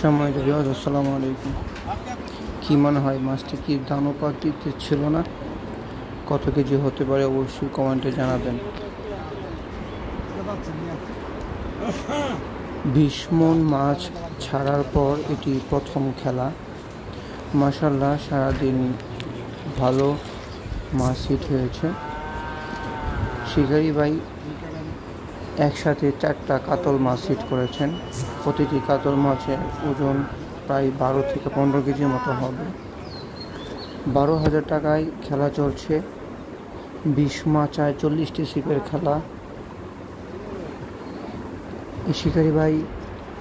সময় আসসালামু আলাইকুম। কি মনে হয় মাছটি কি দানুপাতিতে ছিল না? কত কেজি হতে পারে অবশ্যই কমেন্টে জানাবেন। 20 মণ মাছ ছাড়ার পর এটি প্রথম খেলা। মাশাআল্লাহ, সারাদিন ভালো মাছ হিট হয়েছে। শিকারি ভাই একসাথে 4টা কাতল মাছ হিট করেছেন। প্রতিটি কাতল মাছের ওজন প্রায় 12 থেকে 15 কেজির মতো হবে। 12,000 টাকায় খেলা চলছে। 20 মাচায় 40টি ছিপের খেলা। শিকারি ভাই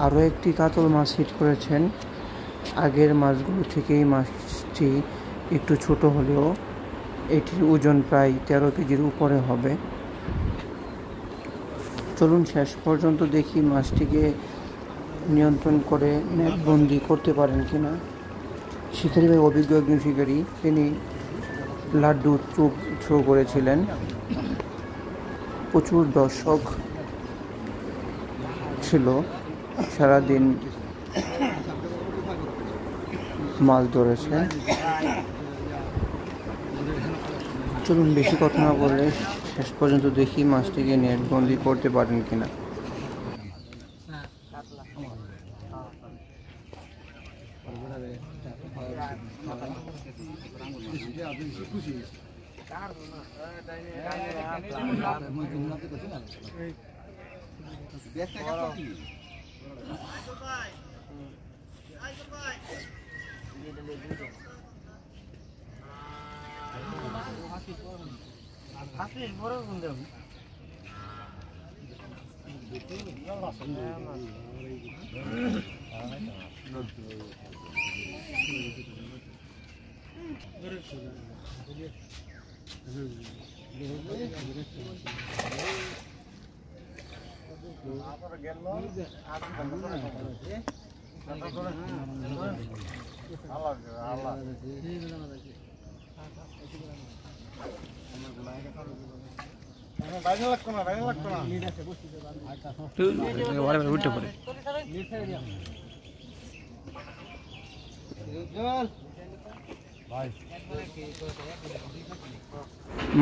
আরও একটি কাতল মাছ হিট করেছেন। আগের মাছগুলো থেকেই মাছটি একটু ছোট হলেও এটির ওজন প্রায় 13 কেজির উপরে হবে। চলুন শেষ পর্যন্ত দেখি মাছটিকে নিয়ন্ত্রণ করে নেটবন্দি করতে পারেন কিনা। শিকারি ভাই অভিজ্ঞ একজন শিকারি, তিনি লাড্ডু থ্রো করেছিলেন। প্রচুর দর্শক ছিল, সারাদিন মাছ ধরেছে। চলুন বেশি কথা না বলে শেষ পর্যন্ত দেখি মাছটিকে নেটবন্দি করতে পারেন কিনা।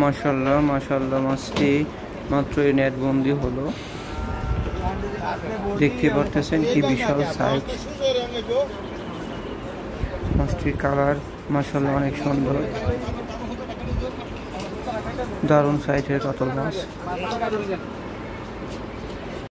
মাশাআল্লাহ মাশাআল্লাহ, মাছটি মাত্রই নেটবন্দি হলো। দেখতে পারতেছেন কি বিশাল সাইজ। মাছটির কালার মাশাআল্লাহ অনেক সুন্দর, দারুণ সাইজের কাতল মাছ।